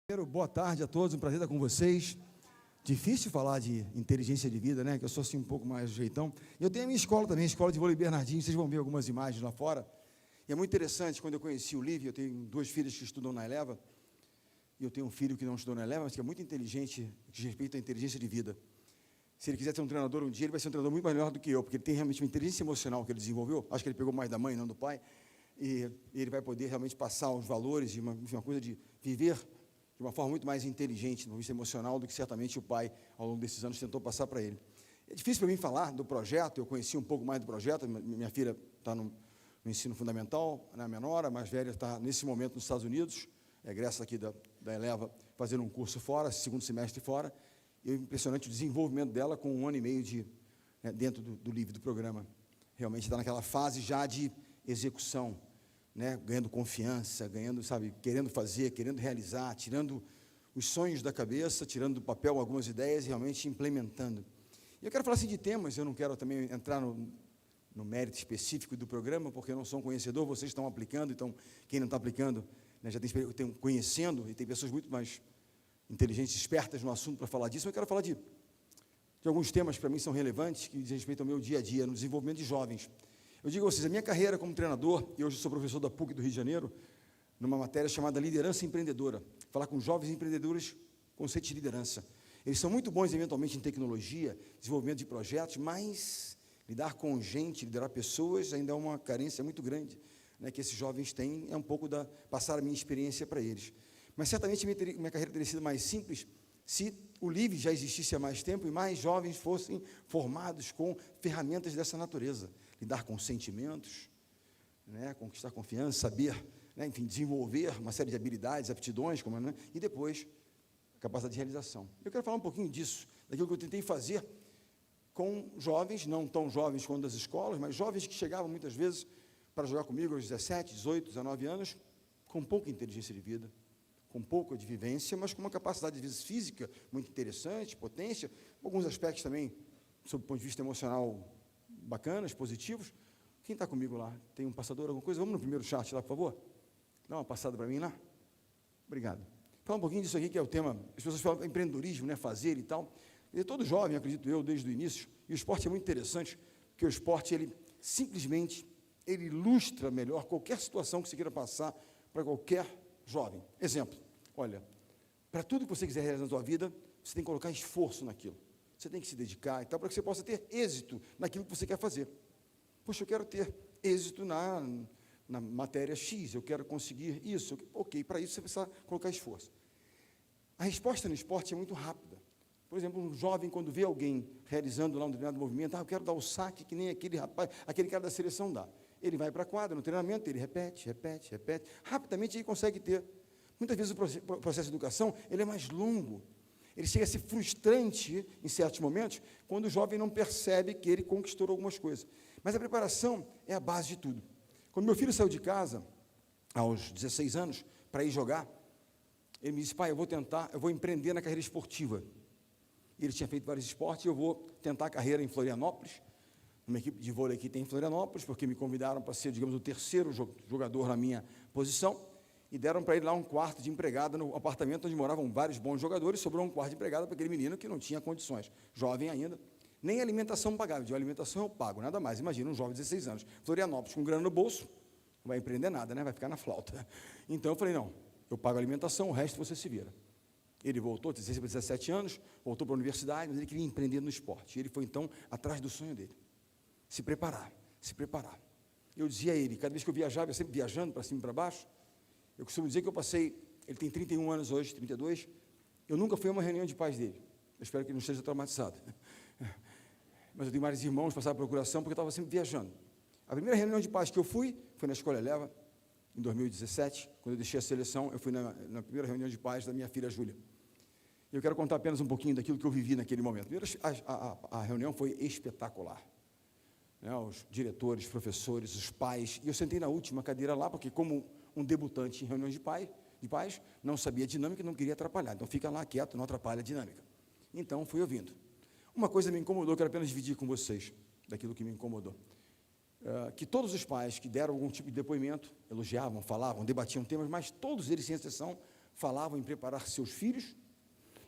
Primeiro, boa tarde a todos, um prazer estar com vocês. Difícil falar de inteligência de vida, né? Que eu sou assim um pouco mais jeitão. Eu tenho a minha escola também, a escola de vôlei Bernardinho, vocês vão ver algumas imagens lá fora. E é muito interessante, quando eu conheci o Lívio, eu tenho duas filhas que estudam na Eleva, e eu tenho um filho que não estudou na Eleva, mas que é muito inteligente, que respeita a inteligência de vida. Se ele quiser ser um treinador um dia, ele vai ser um treinador muito melhor do que eu, porque ele tem realmente uma inteligência emocional que ele desenvolveu, acho que ele pegou mais da mãe, não do pai, e ele vai poder realmente passar os valores, de uma coisa de viver de uma forma muito mais inteligente, do ponto de vista emocional, do que certamente o pai, ao longo desses anos, tentou passar para ele. É difícil para mim falar do projeto, eu conheci um pouco mais do projeto, minha filha está no ensino fundamental, a menor, a mais velha está, nesse momento, nos Estados Unidos, egressa aqui da Eleva, fazendo um curso fora, segundo semestre fora, e é impressionante o desenvolvimento dela com 1 ano e meio dentro do livro, do programa. Realmente está naquela fase já de execução, né, ganhando confiança, ganhando, sabe, querendo fazer, querendo realizar, tirando os sonhos da cabeça, tirando do papel algumas ideias e realmente implementando. E eu quero falar assim de temas, eu não quero também entrar no mérito específico do programa, porque eu não sou um conhecedor, vocês estão aplicando, então quem não está aplicando, né, já tem conhecendo, e tem pessoas muito mais inteligentes, espertas no assunto para falar disso. Eu quero falar de alguns temas que para mim são relevantes, que dizem respeito ao meu dia a dia, no desenvolvimento de jovens. Eu digo a vocês, a minha carreira como treinador, e hoje sou professor da PUC do Rio de Janeiro, numa matéria chamada Liderança Empreendedora, falar com jovens empreendedores, conceito de liderança. Eles são muito bons, eventualmente, em tecnologia, desenvolvimento de projetos, mas lidar com gente, liderar pessoas, ainda é uma carência muito grande, né, que esses jovens têm, é um pouco passar a minha experiência para eles. Mas, certamente, minha carreira teria sido mais simples se o LIVE já existisse há mais tempo e mais jovens fossem formados com ferramentas dessa natureza. Lidar com sentimentos, né, conquistar confiança, saber, né, enfim, desenvolver uma série de habilidades, aptidões, né, e depois a capacidade de realização. Eu quero falar um pouquinho disso, daquilo que eu tentei fazer com jovens, não tão jovens quanto das escolas, mas jovens que chegavam muitas vezes para jogar comigo aos 17, 18, 19 anos, com pouca inteligência de vida, com pouco de vivência, mas com uma capacidade, às vezes, física muito interessante, potência, alguns aspectos também, sob o ponto de vista emocional, bacanas, positivos. Quem está comigo lá? Tem um passador, alguma coisa? Vamos no primeiro chat lá, por favor? Dá uma passada para mim lá? Obrigado. Fala um pouquinho disso aqui, que é o tema, as pessoas falam empreendedorismo, né, fazer e tal. Ele é todo jovem, acredito eu, desde o início, e o esporte é muito interessante, porque o esporte, ele simplesmente, ele ilustra melhor qualquer situação que você queira passar para qualquer jovem. Exemplo, olha, para tudo que você quiser realizar na sua vida, você tem que colocar esforço naquilo. Você tem que se dedicar e tal, para que você possa ter êxito naquilo que você quer fazer. Poxa, eu quero ter êxito na matéria X, eu quero conseguir isso. Ok, para isso você precisa colocar esforço. A resposta no esporte é muito rápida. Por exemplo, um jovem, quando vê alguém realizando lá um determinado movimento, eu quero dar o saque que nem aquele rapaz, aquele cara da seleção dá. Ele vai para a quadra, no treinamento, ele repete. Rapidamente ele consegue ter. Muitas vezes o processo de educação, ele é mais longo. Ele chega a ser frustrante, em certos momentos, quando o jovem não percebe que ele conquistou algumas coisas. Mas a preparação é a base de tudo. Quando meu filho saiu de casa, aos 16 anos, para ir jogar, ele me disse, pai, eu vou empreender na carreira esportiva. Ele tinha feito vários esportes, eu vou tentar a carreira em Florianópolis, uma equipe de vôlei que tem em Florianópolis, porque me convidaram para ser, digamos, o terceiro jogador na minha posição, e deram para ele lá um quarto de empregada no apartamento onde moravam vários bons jogadores, sobrou um quarto de empregada para aquele menino que não tinha condições, jovem ainda, nem alimentação pagava, de alimentação eu pago, nada mais, imagina um jovem de 16 anos, Florianópolis com grana no bolso, não vai empreender nada, né? Vai ficar na flauta. Então eu falei, não, eu pago a alimentação, o resto você se vira. Ele voltou, 16 para 17 anos, voltou para a universidade, mas ele queria empreender no esporte, ele foi então atrás do sonho dele, se preparar. Eu dizia a ele, cada vez que eu viajava, eu sempre viajando para cima e para baixo, eu costumo dizer que eu passei, ele tem 31 anos hoje, 32, eu nunca fui a uma reunião de pais dele, eu espero que ele não esteja traumatizado, mas eu tenho vários irmãos que passaram por procuração, porque eu estava sempre viajando. A primeira reunião de pais que eu fui, foi na Escola Eleva, em 2017, quando eu deixei a seleção, eu fui na primeira reunião de pais da minha filha Júlia. Eu quero contar apenas um pouquinho daquilo que eu vivi naquele momento. Primeiro, a reunião foi espetacular. Né, os diretores, professores, os pais, e eu sentei na última cadeira lá, porque como um debutante em reuniões de pais, não sabia a dinâmica e não queria atrapalhar, então fica lá quieto, não atrapalha a dinâmica. Então, fui ouvindo. Uma coisa me incomodou, quero apenas dividir com vocês, daquilo que me incomodou. Que todos os pais que deram algum tipo de depoimento, elogiavam, falavam, debatiam temas, mas todos eles, sem exceção, falavam em preparar seus filhos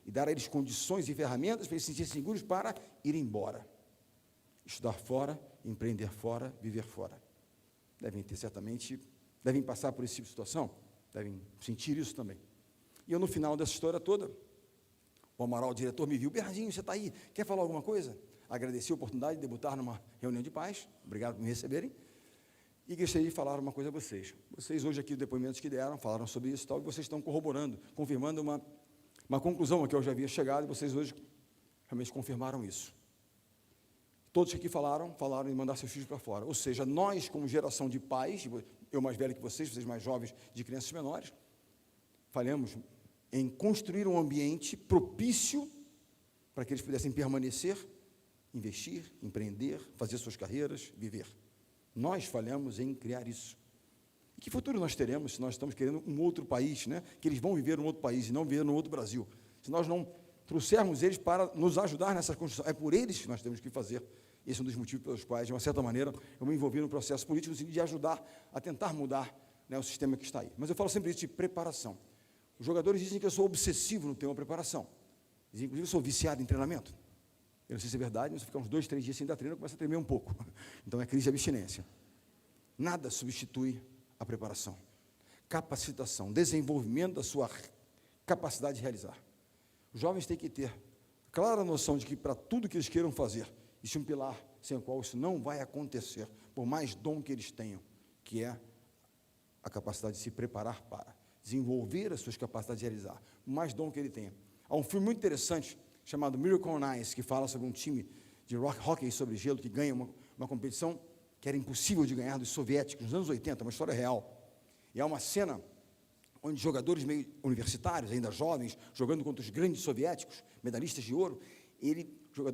e dar a eles condições e ferramentas para eles se sentirem seguros para ir embora. Estudar fora, empreender fora, viver fora. Devem passar por esse tipo de situação, devem sentir isso também. E eu, no final dessa história toda, o Amaral, o diretor, me viu: Bernardinho, você está aí, quer falar alguma coisa? Agradeci a oportunidade de debutar numa reunião de paz, obrigado por me receberem, e gostaria de falar uma coisa a vocês. Vocês hoje aqui, os depoimentos que deram, falaram sobre isso e tal, e vocês estão corroborando, confirmando uma conclusão a que eu já havia chegado, e vocês hoje realmente confirmaram isso. Todos que aqui falaram em mandar seus filhos para fora. Ou seja, nós, como geração de pais, eu mais velho que vocês mais jovens, de crianças menores, falhamos em construir um ambiente propício para que eles pudessem permanecer, investir, empreender, fazer suas carreiras, viver. Nós falhamos em criar isso. E que futuro nós teremos se nós estamos querendo um outro país, né? Que eles vão viver em um outro país e não viver no outro Brasil? Se nós não trouxermos eles para nos ajudar nessa construção, é por eles que nós temos que fazer. Esse é um dos motivos pelos quais, de uma certa maneira, eu me envolvi no processo político, no sentido de ajudar a tentar mudar, né, o sistema que está aí. Mas eu falo sempre isso de preparação. Os jogadores dizem que eu sou obsessivo no tema preparação. Dizem, inclusive, que eu sou viciado em treinamento. Eu não sei se é verdade, mas se ficar uns 2, 3 dias sem dar treino, eu começo a tremer um pouco. Então, é crise de abstinência. Nada substitui a preparação. Capacitação, desenvolvimento da sua capacidade de realizar. Os jovens têm que ter clara noção de que, para tudo que eles queiram fazer, existe um pilar sem o qual isso não vai acontecer, por mais dom que eles tenham, que é a capacidade de se preparar para desenvolver as suas capacidades de realizar, por mais dom que ele tenha. Há um filme muito interessante, chamado Miracle on Ice, que fala sobre um time de hockey sobre gelo, que ganha uma competição que era impossível de ganhar dos soviéticos, nos anos 80, uma história real. E há uma cena onde jogadores meio universitários, ainda jovens, jogando contra os grandes soviéticos, medalhistas de ouro,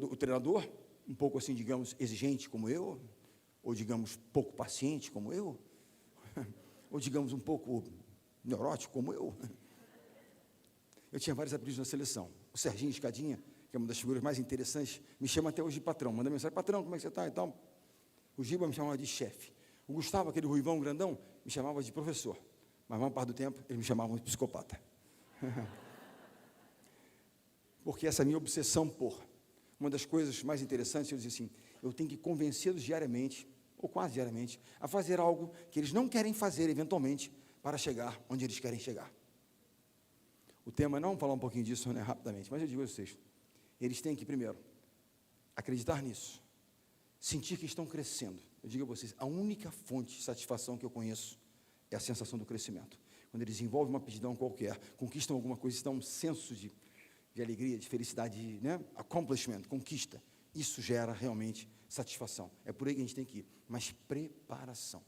o treinador, um pouco assim, digamos, exigente como eu, ou digamos, pouco paciente como eu, ou digamos, um pouco neurótico como eu. Eu tinha vários apelidos na seleção. O Serginho Escadinha, que é uma das figuras mais interessantes, me chama até hoje de patrão, manda mensagem: patrão, como é que você está e tal. O Giba me chamava de chefe. O Gustavo, aquele ruivão grandão, me chamava de professor. Mas a maior parte do tempo, eles me chamavam de psicopata. Porque essa minha obsessão por uma das coisas mais interessantes, eu dizia assim: eu tenho que convencê-los diariamente, ou quase diariamente, a fazer algo que eles não querem fazer, eventualmente, para chegar onde eles querem chegar. O tema, não vamos falar um pouquinho disso, né, rapidamente, mas eu digo a vocês, eles têm que, primeiro, acreditar nisso, sentir que estão crescendo. Eu digo a vocês, a única fonte de satisfação que eu conheço é a sensação do crescimento. Quando eles desenvolvem uma aptidão qualquer, conquistam alguma coisa, dão um senso de alegria, de felicidade, né? Accomplishment, conquista. Isso gera realmente satisfação. É por aí que a gente tem que ir. Mas preparação.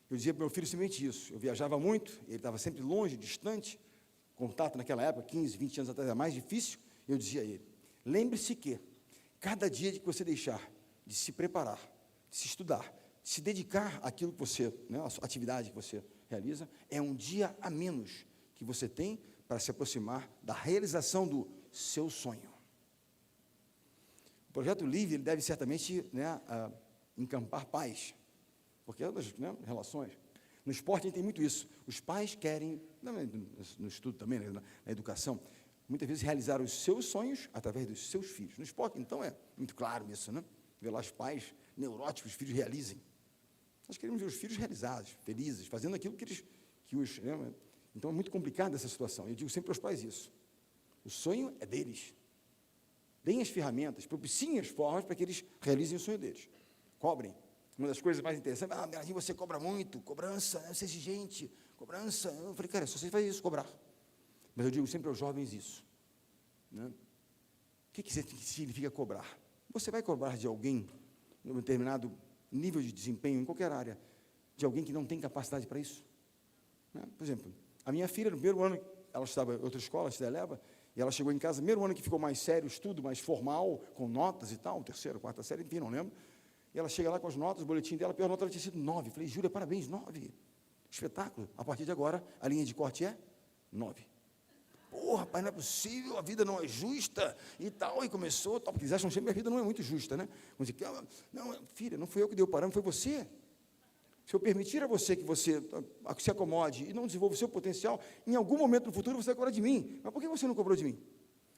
Eu dizia para o meu filho simplesmente isso. Eu viajava muito, ele estava sempre longe, distante. Contato naquela época, 15, 20 anos atrás, era mais difícil. Eu dizia a ele: lembre-se que cada dia que você deixar de se preparar, de se estudar, de se dedicar àquilo que você, né, a sua atividade que você realiza, é um dia a menos que você tem para se aproximar da realização do seu sonho. O projeto Livre, ele deve certamente, né, encampar pais, porque é das, né, relações. No esporte a gente tem muito isso. Os pais querem, no estudo também, né, na educação, muitas vezes realizar os seus sonhos através dos seus filhos. No esporte, então, é muito claro isso, né? Ver lá os pais neuróticos, os filhos realizem. Nós queremos ver os filhos realizados, felizes, fazendo aquilo né? Então, é muito complicada essa situação. Eu digo sempre aos pais isso. O sonho é deles. Deem as ferramentas, propiciem as formas para que eles realizem o sonho deles. Cobrem. Uma das coisas mais interessantes: Bernardinho, você cobra muito, cobrança, né? Você é exigente, cobrança. Eu falei: cara, só você faz isso, cobrar. Mas eu digo sempre aos jovens isso, né? O que significa cobrar? Você vai cobrar de alguém, em um determinado nível de desempenho, em qualquer área, de alguém que não tem capacidade para isso? Né? Por exemplo, a minha filha, no primeiro ano, ela estava em outra escola, a Eleva, e ela chegou em casa, no primeiro ano que ficou mais sério, estudo mais formal, com notas e tal, terceira, quarta série, enfim, não lembro. E ela chega lá com as notas, o boletim dela, a pior nota ela tinha sido 9. Falei: Júlia, parabéns, 9. Espetáculo. A partir de agora, a linha de corte é 9. Pô, rapaz, não é possível, a vida não é justa e tal. E começou, tal, porque eles acham sempre que a vida não é muito justa, né? Não, filha, não fui eu que dei o parâmetro, foi você. Se eu permitir a você que você se acomode e não desenvolva o seu potencial, em algum momento no futuro você vai cobrar de mim. Mas por que você não cobrou de mim?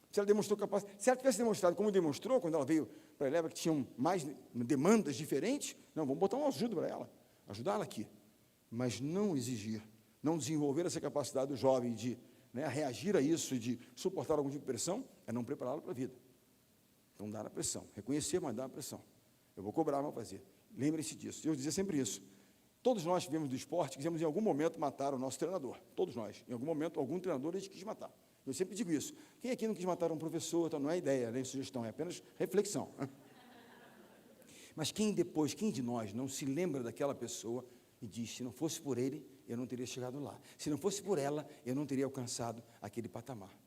Se ela demonstrou capacidade, se ela tivesse demonstrado como demonstrou, quando ela veio para a Eleva, que tinham mais demandas diferentes, não, vamos botar uma ajuda para ela, ajudá-la aqui. Mas não exigir, não desenvolver essa capacidade do jovem de reagir a isso e de suportar algum tipo de pressão, é não prepará-lo para a vida. Então, dar a pressão, reconhecer, mas dar a pressão. Eu vou cobrar, mas vou fazer. Lembrem-se disso. Eu dizia sempre isso. Todos nós que viemos do esporte, quisemos em algum momento matar o nosso treinador. Todos nós. Em algum momento, algum treinador a gente quis matar. Eu sempre digo isso. Quem aqui não quis matar um professor? Então, não é ideia, nem sugestão, é apenas reflexão. Mas quem de nós não se lembra daquela pessoa e diz, se não fosse por ele, eu não teria chegado lá. Se não fosse por ela, eu não teria alcançado aquele patamar.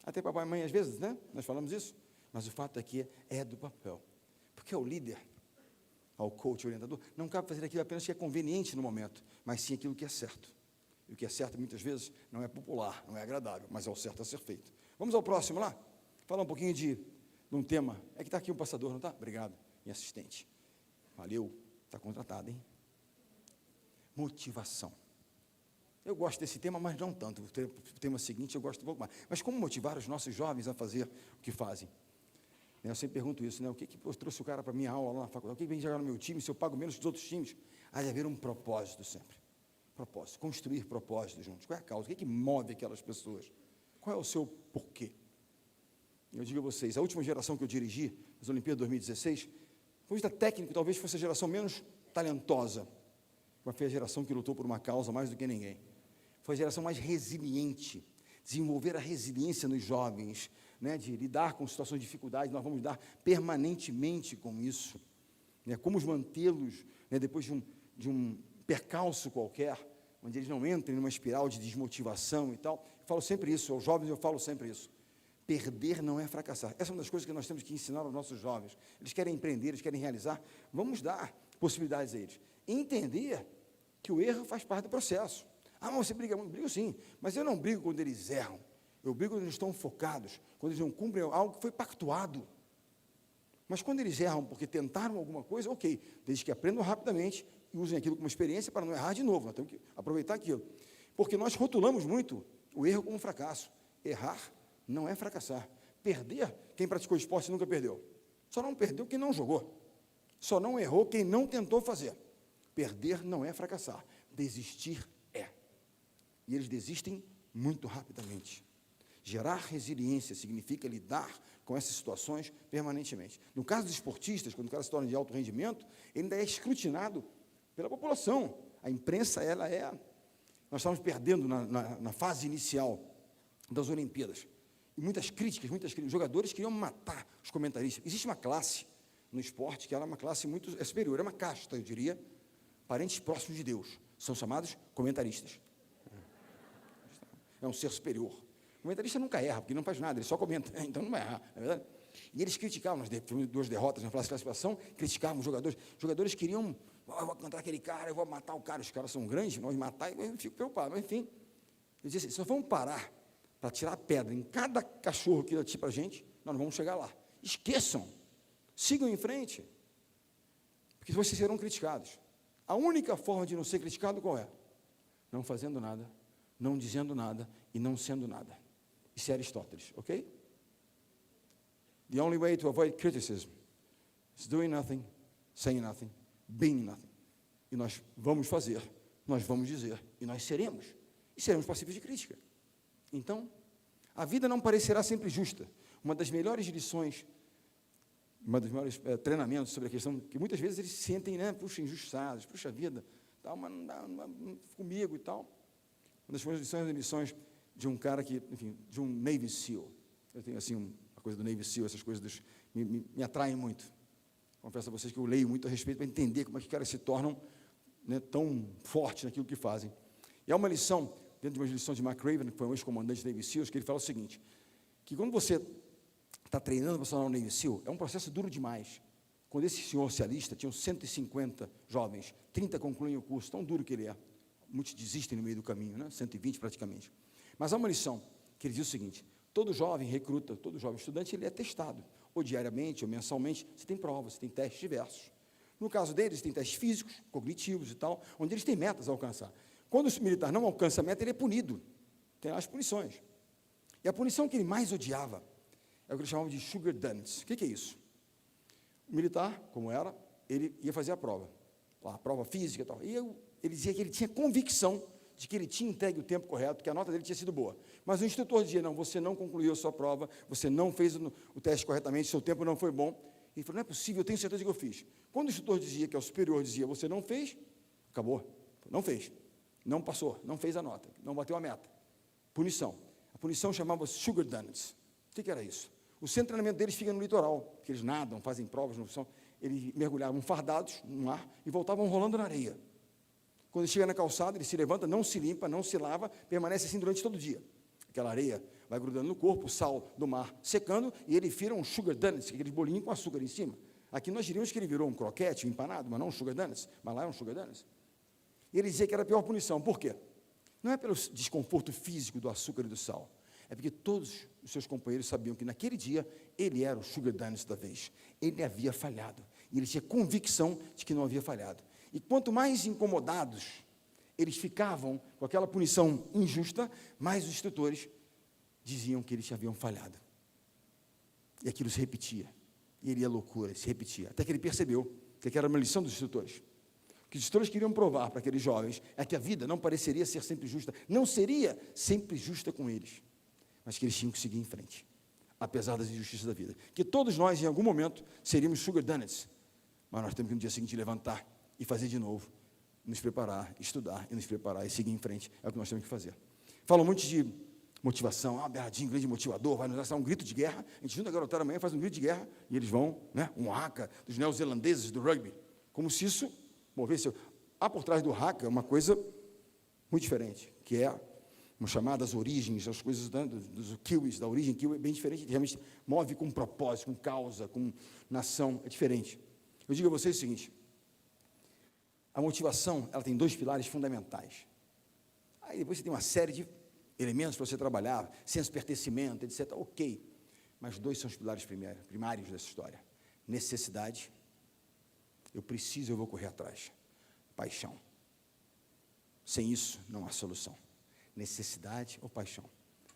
Até papai e mãe, às vezes, nós falamos isso. Mas o fato aqui é do papel. Porque é o líder, ao coach, orientador, não cabe fazer aquilo apenas que é conveniente no momento, mas sim aquilo que é certo. E o que é certo, muitas vezes, não é popular, não é agradável, mas é o certo a ser feito. Vamos ao próximo lá? Falar um pouquinho de um tema. É que está aqui o passador, não está? Obrigado, minha assistente. Valeu, está contratado, hein? Motivação. Eu gosto desse tema, mas não tanto. O tema seguinte eu gosto um pouco mais. Mas como motivar os nossos jovens a fazer o que fazem? Eu sempre pergunto isso, o que trouxe o cara para a minha aula lá na faculdade? O que vem jogar no meu time se eu pago menos que os outros times? Há de haver um propósito sempre. Propósito, construir propósito juntos. Qual é a causa? O que move aquelas pessoas? Qual é o seu porquê? Eu digo a vocês, a última geração que eu dirigi, nas Olimpíadas de 2016, do ponto de vista técnico, talvez fosse a geração menos talentosa, mas foi a geração que lutou por uma causa mais do que ninguém. Foi a geração mais resiliente, desenvolver a resiliência nos jovens, de lidar com situações de dificuldade, nós vamos lidar permanentemente com isso, como mantê-los, depois de um percalço qualquer, onde eles não entrem numa espiral de desmotivação e tal. Eu falo sempre isso, aos jovens eu falo sempre isso, perder não é fracassar. Essa é uma das coisas que nós temos que ensinar aos nossos jovens. Eles querem empreender, eles querem realizar, vamos dar possibilidades a eles. Entender que o erro faz parte do processo. Ah, mas você briga muito? Brigo sim, mas eu não brigo quando eles erram. Eu brigo quando eles estão focados, quando eles não cumprem algo que foi pactuado. Mas quando eles erram porque tentaram alguma coisa, ok, desde que aprendam rapidamente e usem aquilo como experiência para não errar de novo, nós temos que aproveitar aquilo. Porque nós rotulamos muito o erro como um fracasso. Errar não é fracassar. Perder, quem praticou esporte nunca perdeu. Só não perdeu quem não jogou. Só não errou quem não tentou fazer. Perder não é fracassar. Desistir é. E eles desistem muito rapidamente. Gerar resiliência significa lidar com essas situações permanentemente. No caso dos esportistas, quando o cara se torna de alto rendimento, ele ainda é escrutinado pela população. A imprensa, nós estamos perdendo na fase inicial das Olimpíadas. E muitas críticas, os jogadores queriam matar os comentaristas. Existe uma classe no esporte que ela é uma classe muito superior, é uma casta, eu diria, parentes próximos de Deus. São chamados comentaristas. É um ser superior. O comentarista nunca erra, porque não faz nada, ele só comenta, então não vai errar, não é verdade? E eles criticavam, nós tivemos 2 derrotas na classificação, criticavam os jogadores. Os jogadores queriam, eu vou contra aquele cara, eu vou matar o cara, os caras são grandes, nós matar, eu fico preocupado, mas enfim. Eu disse assim, se nós vamos parar para tirar a pedra em cada cachorro que latir para a gente, nós não vamos chegar lá. Esqueçam, sigam em frente, porque vocês serão criticados. A única forma de não ser criticado qual é? Não fazendo nada, não dizendo nada e não sendo nada. Isso é Aristóteles, ok? The only way to avoid criticism is doing nothing, saying nothing, being nothing. E nós vamos fazer, nós vamos dizer, e nós seremos. E seremos passíveis de crítica. Então, a vida não parecerá sempre justa. Uma das melhores lições, uma dos maiores treinamentos sobre a questão, que muitas vezes eles se sentem, puxa, injustiçados, puxa vida, tal, mas não dá comigo e tal. Uma das primeiras lições de um cara que, enfim, de um Navy SEAL. Eu tenho, assim, a coisa do Navy SEAL, essas coisas me atraem muito. Confesso a vocês que eu leio muito a respeito para entender como é que os caras se tornam tão fortes naquilo que fazem. E há uma lição, dentro de uma lição de Mark Raven, que foi um ex-comandante do Navy SEALs, que ele fala o seguinte, que quando você está treinando para se tornar um Navy SEAL, é um processo duro demais. Quando esse senhor se alista, tinham 150 jovens, 30 concluem o curso, tão duro que ele é. Muitos desistem no meio do caminho, 120 praticamente. Mas há uma lição, que ele diz o seguinte, todo jovem recruta, todo jovem estudante, ele é testado, ou diariamente, ou mensalmente, você tem provas, você tem testes diversos. No caso deles, tem testes físicos, cognitivos e tal, onde eles têm metas a alcançar. Quando o militar não alcança a meta, ele é punido. Tem as punições. E a punição que ele mais odiava é o que eles chamavam de sugar dance. O que é isso? O militar, como era, ele ia fazer a prova física e tal. E ele dizia que ele tinha convicção de que ele tinha entregue o tempo correto, que a nota dele tinha sido boa. Mas o instrutor dizia, não, você não concluiu a sua prova, você não fez o teste corretamente, seu tempo não foi bom. Ele falou, não é possível, eu tenho certeza que eu fiz. Quando o instrutor dizia, que é o superior, dizia, você não fez, acabou, não fez, não passou, não fez a nota, não bateu a meta. Punição. A punição chamava sugar dance. O que era isso? O centro de treinamento deles fica no litoral, porque eles nadam, fazem provas, eles mergulhavam fardados no mar e voltavam rolando na areia. Quando ele chega na calçada, ele se levanta, não se limpa, não se lava, permanece assim durante todo o dia. Aquela areia vai grudando no corpo, o sal do mar secando, e ele vira um sugar donuts, aquele bolinho com açúcar em cima. Aqui nós diríamos que ele virou um croquete, um empanado, mas não um sugar donuts, mas lá é um sugar donuts. E ele dizia que era a pior punição. Por quê? Não é pelo desconforto físico do açúcar e do sal, é porque todos os seus companheiros sabiam que naquele dia ele era o sugar donuts da vez. Ele havia falhado, e ele tinha convicção de que não havia falhado. E quanto mais incomodados eles ficavam com aquela punição injusta, mais os instrutores diziam que eles haviam falhado. E aquilo se repetia. E ele ia à loucura, se repetia. Até que ele percebeu que aquela era uma lição dos instrutores. O que os instrutores queriam provar para aqueles jovens é que a vida não pareceria ser sempre justa, não seria sempre justa com eles, mas que eles tinham que seguir em frente, apesar das injustiças da vida. Que todos nós, em algum momento, seríamos sugar donuts, mas nós temos que no dia seguinte levantar e fazer de novo, nos preparar, estudar e nos preparar e seguir em frente, é o que nós temos que fazer. Falam muito de motivação, Bernardinho, grande motivador, vai nos dar um grito de guerra, a gente junta a garotada amanhã, faz um grito de guerra, e eles vão, um haka dos neozelandeses do rugby, como se isso movesse. Há por trás do haka uma coisa muito diferente, que é uma chamada as origens, as coisas dos kiwis, da origem kiwi, é bem diferente, realmente move com propósito, com causa, com nação, é diferente. Eu digo a vocês o seguinte, a motivação, ela tem dois pilares fundamentais. Aí depois você tem uma série de elementos para você trabalhar, senso de pertencimento, etc. Ok, mas dois são os pilares primários dessa história. Necessidade, eu preciso, eu vou correr atrás. Paixão. Sem isso, não há solução. Necessidade ou paixão.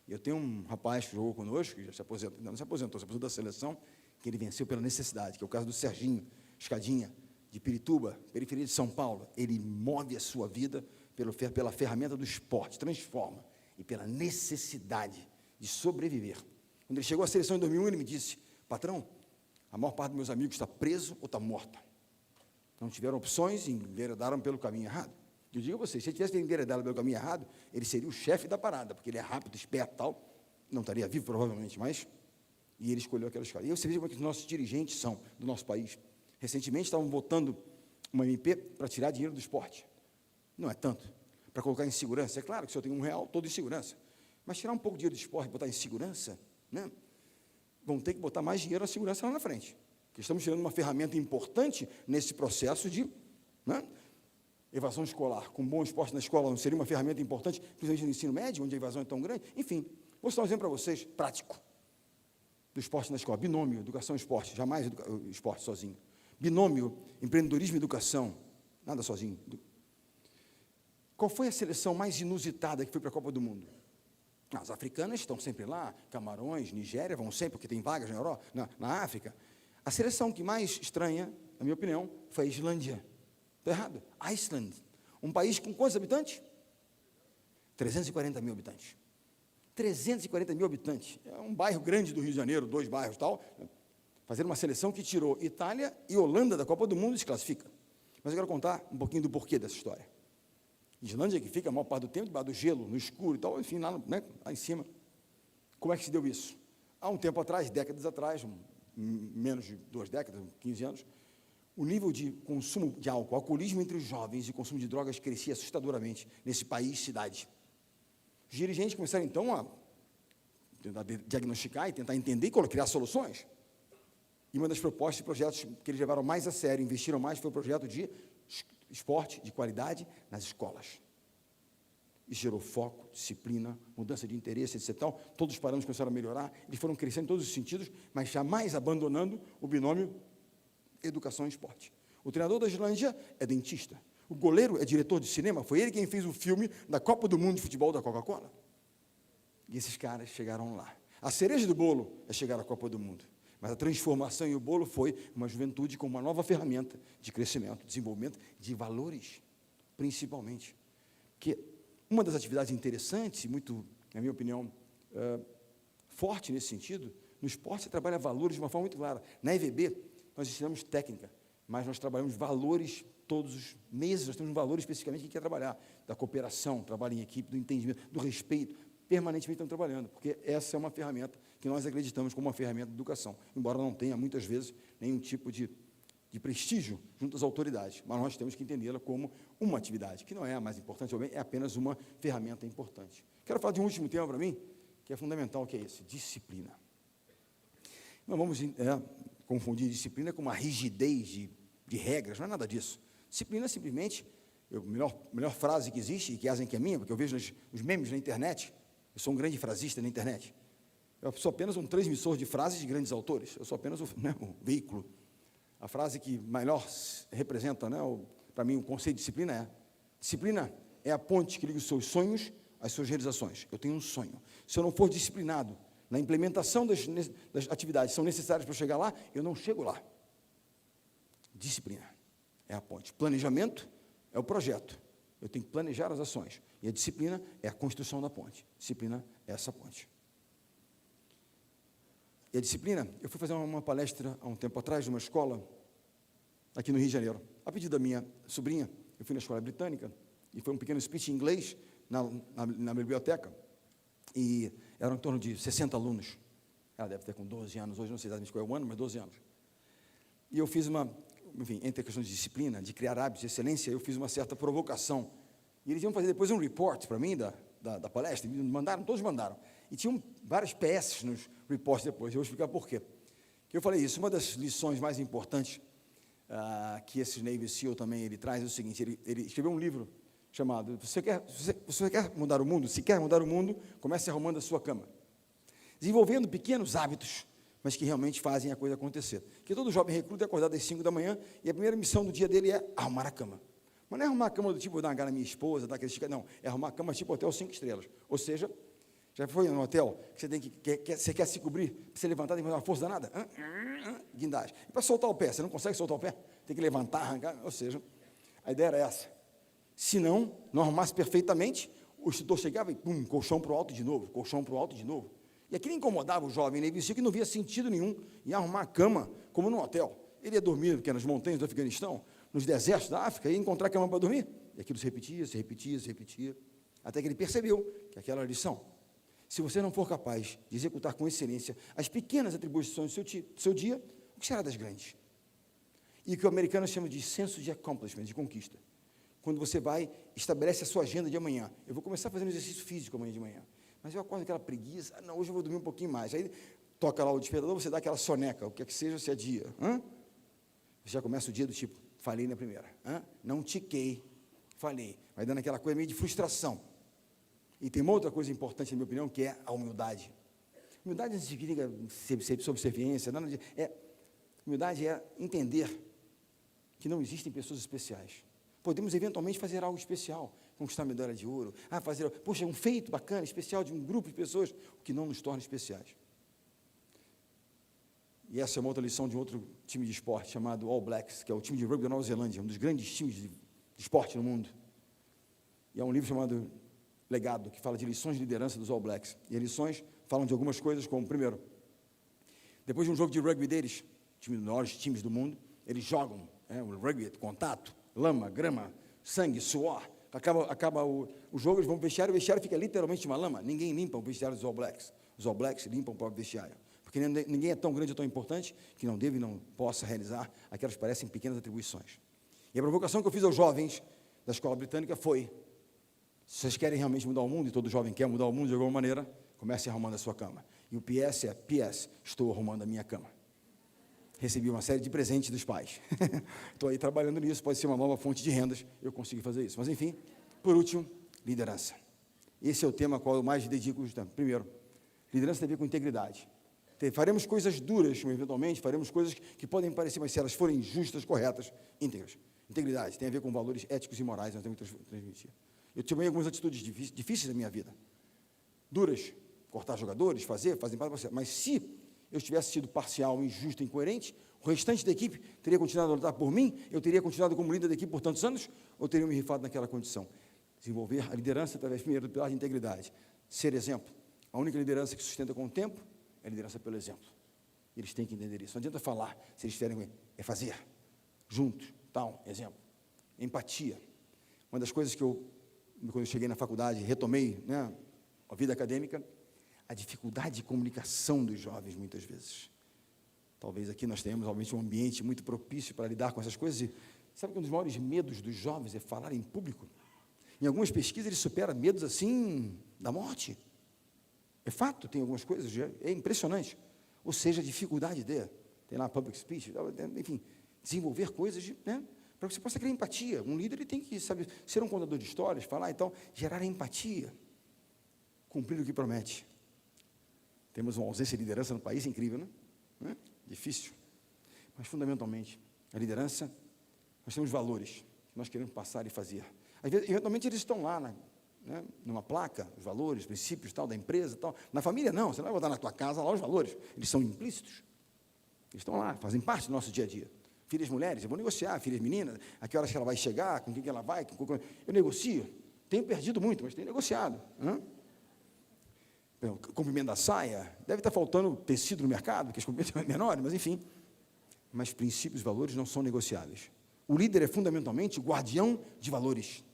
Eu tenho um rapaz que jogou conosco, que já se aposentou, não se aposentou da seleção, que ele venceu pela necessidade, que é o caso do Serginho Escadinha, de Pirituba, periferia de São Paulo. Ele move a sua vida pela ferramenta do esporte, transforma, e pela necessidade de sobreviver. Quando ele chegou à seleção em 2001, ele me disse, patrão, a maior parte dos meus amigos está preso ou está morta. Não tiveram opções e enveredaram pelo caminho errado. Eu digo a vocês, se ele tivesse enveredado pelo caminho errado, ele seria o chefe da parada, porque ele é rápido, esperto e tal, não estaria vivo provavelmente, mas, e ele escolheu aquela escola. E você veja como é que os nossos dirigentes são do nosso país. Recentemente estavam votando uma MP para tirar dinheiro do esporte. Não é tanto. Para colocar em segurança. É claro que se eu tenho R$1, todo em segurança. Mas tirar um pouco de dinheiro do esporte e botar em segurança, vão ter que botar mais dinheiro na segurança lá na frente. Porque estamos tirando uma ferramenta importante nesse processo de evasão escolar. Com bom esporte na escola não seria uma ferramenta importante, principalmente no ensino médio, onde a evasão é tão grande? Enfim, vou citar um exemplo para vocês, prático, do esporte na escola. Binômio, educação e esporte. Jamais esporte sozinho. Binômio, empreendedorismo e educação, nada sozinho. Qual foi a seleção mais inusitada que foi para a Copa do Mundo? As africanas estão sempre lá, Camarões, Nigéria, vão sempre, porque tem vagas na Europa, na África. A seleção que mais estranha, na minha opinião, foi a Islândia. Está errado? Iceland. Um país com quantos habitantes? 340 mil habitantes. 340 mil habitantes. É um bairro grande do Rio de Janeiro, 2 bairros e tal. Fazer uma seleção que tirou Itália e Holanda da Copa do Mundo e se classifica. Mas eu quero contar um pouquinho do porquê dessa história. Islândia, que fica a maior parte do tempo debaixo do gelo, no escuro e tal, enfim, lá em cima. Como é que se deu isso? Há um tempo atrás, décadas atrás, menos de 2 décadas, 15 anos, o nível de consumo de álcool, alcoolismo entre os jovens e consumo de drogas crescia assustadoramente nesse país, cidade. Os dirigentes começaram, então, a tentar diagnosticar e tentar entender e criar soluções. E uma das propostas e projetos que eles levaram mais a sério, investiram mais, foi o projeto de esporte de qualidade nas escolas. Isso gerou foco, disciplina, mudança de interesse, etc. Todos os parâmetros começaram a melhorar, eles foram crescendo em todos os sentidos, mas jamais abandonando o binômio educação e esporte. O treinador da Islândia é dentista. O goleiro é diretor de cinema. Foi ele quem fez o filme da Copa do Mundo de Futebol da Coca-Cola. E esses caras chegaram lá. A cereja do bolo é chegar à Copa do Mundo. Mas a transformação e o bolo foi uma juventude com uma nova ferramenta de crescimento, desenvolvimento, de valores, principalmente. Porque uma das atividades interessantes, muito, na minha opinião, forte nesse sentido, no esporte você trabalha valores de uma forma muito clara. Na EVB, nós ensinamos técnica, mas nós trabalhamos valores todos os meses, nós temos um valor especificamente que quer trabalhar, da cooperação, trabalho em equipe, do entendimento, do respeito, permanentemente estamos trabalhando, porque essa é uma ferramenta que nós acreditamos como uma ferramenta de educação, embora não tenha, muitas vezes, nenhum tipo de prestígio junto às autoridades, mas nós temos que entendê-la como uma atividade, que não é a mais importante, é apenas uma ferramenta importante. Quero falar de um último tema para mim, que é fundamental, que é esse, disciplina. Não vamos confundir disciplina com uma rigidez de regras, não é nada disso. Disciplina, simplesmente, a melhor frase que existe, e que é minha, porque eu vejo os memes na internet, eu sou um grande frasista na internet, eu sou apenas um transmissor de frases de grandes autores, eu sou apenas o veículo. A frase que melhor representa, para mim, o conceito de disciplina é a ponte que liga os seus sonhos às suas realizações. Eu tenho um sonho. Se eu não for disciplinado na implementação das atividades que são necessárias para eu chegar lá, eu não chego lá. Disciplina é a ponte. Planejamento é o projeto. Eu tenho que planejar as ações. E a disciplina é a construção da ponte. Disciplina é essa ponte. E a disciplina, eu fui fazer uma palestra há um tempo atrás, numa escola, aqui no Rio de Janeiro. A pedido da minha sobrinha, eu fui na escola britânica, e foi um pequeno speech em inglês na biblioteca, e eram em torno de 60 alunos. Ela deve ter com 12 anos, hoje não sei exatamente qual é o ano, mas 12 anos. E eu fiz entre a questão de disciplina, de criar hábitos de excelência, eu fiz uma certa provocação. E eles iam fazer depois um report para mim da palestra, todos mandaram. E tinham várias PS nos reports depois, eu vou explicar por quê. Que eu falei isso, uma das lições mais importantes que esse Navy SEAL também ele traz é o seguinte, ele escreveu um livro chamado, você quer mudar o mundo? Se quer mudar o mundo, comece arrumando a sua cama. Desenvolvendo pequenos hábitos, mas que realmente fazem a coisa acontecer. Porque todo jovem recruta é acordado às 5 da manhã, e a primeira missão do dia dele é arrumar a cama. Mas não é arrumar a cama do tipo, dar uma cara à minha esposa, dar aquele esticado, não, é arrumar a cama tipo hotel 5 estrelas. Ou seja, já foi no hotel, que você quer se cobrir, você levantar, tem que fazer uma força danada, guindagem. E para soltar o pé, você não consegue soltar o pé, tem que levantar, arrancar, ou seja, a ideia era essa. Se não arrumasse perfeitamente, o instrutor chegava e, pum, colchão para o alto de novo, colchão para o alto de novo. E aquilo incomodava o jovem Navy SEAL, que não via sentido nenhum em arrumar a cama, como num hotel. Ele ia dormir, porque nas montanhas do Afeganistão, nos desertos da África, ia encontrar cama para dormir. E aquilo se repetia, até que ele percebeu que aquela era a lição. Se você não for capaz de executar com excelência as pequenas atribuições do seu dia, o que será das grandes? E o que o americano chama de senso de accomplishment, de conquista. Quando você estabelece a sua agenda de amanhã. Eu vou começar fazendo exercício físico amanhã de manhã. Mas eu acordo com aquela preguiça, não, hoje eu vou dormir um pouquinho mais. Aí toca lá o despertador, você dá aquela soneca, o que é que seja, se é dia. Você já começa o dia do tipo, falhei na primeira. Não tiquei, falhei. Vai dando aquela coisa meio de frustração. E tem uma outra coisa importante, na minha opinião, que é a humildade. Humildade não significa subserviência, nada disso. Humildade é entender que não existem pessoas especiais. Podemos eventualmente fazer algo especial, conquistar medalha de ouro, fazer, um feito bacana, especial de um grupo de pessoas, o que não nos torna especiais. E essa é uma outra lição de um outro time de esporte, chamado All Blacks, que é o time de rugby da Nova Zelândia, um dos grandes times de esporte no mundo. E é um livro chamado Legado, que fala de lições de liderança dos All Blacks. E as lições falam de algumas coisas, como, primeiro, depois de um jogo de rugby deles, time dos maiores times do mundo, eles jogam, o rugby, contato, lama, grama, sangue, suor, acaba o jogo, eles vão para o vestiário fica literalmente uma lama, ninguém limpa o vestiário dos All Blacks, os All Blacks limpam o próprio vestiário, porque ninguém é tão grande ou tão importante, que não deve e não possa realizar aquelas que parecem pequenas atribuições. E a provocação que eu fiz aos jovens da escola britânica foi, se vocês querem realmente mudar o mundo, e todo jovem quer mudar o mundo de alguma maneira, comece arrumando a sua cama. E o PS é, PS, estou arrumando a minha cama. Recebi uma série de presentes dos pais. Estou aí trabalhando nisso, pode ser uma nova fonte de rendas, eu consegui fazer isso. Mas, enfim, por último, liderança. Esse é o tema ao qual eu mais dedico o tempo. Primeiro, liderança tem a ver com integridade. Faremos coisas duras, eventualmente, faremos coisas que podem parecer, mas se elas forem justas, corretas, íntegras. Integridade tem a ver com valores éticos e morais, nós temos que transmitir. Eu tive algumas atitudes difíceis na minha vida, duras, cortar jogadores, fazem parte de você, mas se eu tivesse sido parcial, injusto, incoerente, o restante da equipe teria continuado a lutar por mim, eu teria continuado como líder da equipe por tantos anos, ou teria me rifado naquela condição? Desenvolver a liderança através, primeiro, do pilar de integridade. Ser exemplo. A única liderança que sustenta com o tempo é a liderança pelo exemplo. Eles têm que entender isso. Não adianta falar, se eles querem, é fazer. Junto, tal, exemplo. Empatia. Uma das coisas que quando eu cheguei na faculdade, retomei, né, a vida acadêmica, a dificuldade de comunicação dos jovens, muitas vezes. Talvez aqui nós tenhamos, obviamente, um ambiente muito propício para lidar com essas coisas. E sabe que um dos maiores medos dos jovens é falar em público? Em algumas pesquisas, ele supera medos, assim, da morte. É fato, tem algumas coisas, é impressionante. Ou seja, a dificuldade tem lá public speech, enfim, desenvolver coisas, né, para que você possa criar empatia. Um líder ele tem que, sabe, ser um contador de histórias, falar, então, gerar empatia, cumprir o que promete. Temos uma ausência de liderança no país incrível, né? Difícil. Mas, fundamentalmente, a liderança, nós temos valores que nós queremos passar e fazer. Às vezes, eventualmente, eles estão lá, né, numa placa, os valores, os princípios tal, da empresa tal. Na família, não, você não vai botar na tua casa lá os valores. Eles são implícitos. Eles estão lá, fazem parte do nosso dia a dia. Filhas mulheres, eu vou negociar, filhas meninas, a que horas que ela vai chegar, com quem que ela vai, eu negocio. Tenho perdido muito, mas tenho negociado. Comprimento da saia, deve estar faltando tecido no mercado, porque os comprimentos são menores, mas enfim. Mas princípios e valores não são negociáveis. O líder é fundamentalmente o guardião de valores.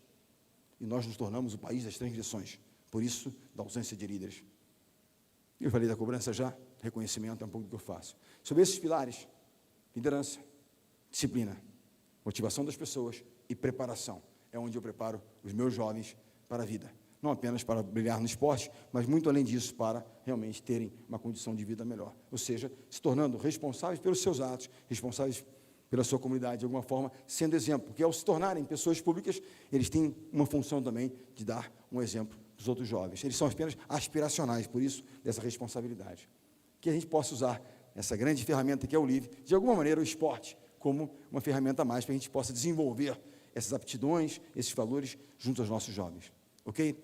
E nós nos tornamos o país das transgressões. Por isso, da ausência de líderes. Eu falei da cobrança já, reconhecimento é um pouco do que eu faço. Sobre esses pilares, liderança, disciplina, motivação das pessoas e preparação. É onde eu preparo os meus jovens para a vida. Não apenas para brilhar no esporte, mas muito além disso, para realmente terem uma condição de vida melhor. Ou seja, se tornando responsáveis pelos seus atos, responsáveis pela sua comunidade, de alguma forma, sendo exemplo. Porque ao se tornarem pessoas públicas, eles têm uma função também de dar um exemplo dos outros jovens. Eles são apenas aspiracionais, por isso, dessa responsabilidade. Que a gente possa usar essa grande ferramenta que é o LIVE, de alguma maneira, o esporte, como uma ferramenta a mais, para a gente possa desenvolver essas aptidões, esses valores, junto aos nossos jovens. Ok?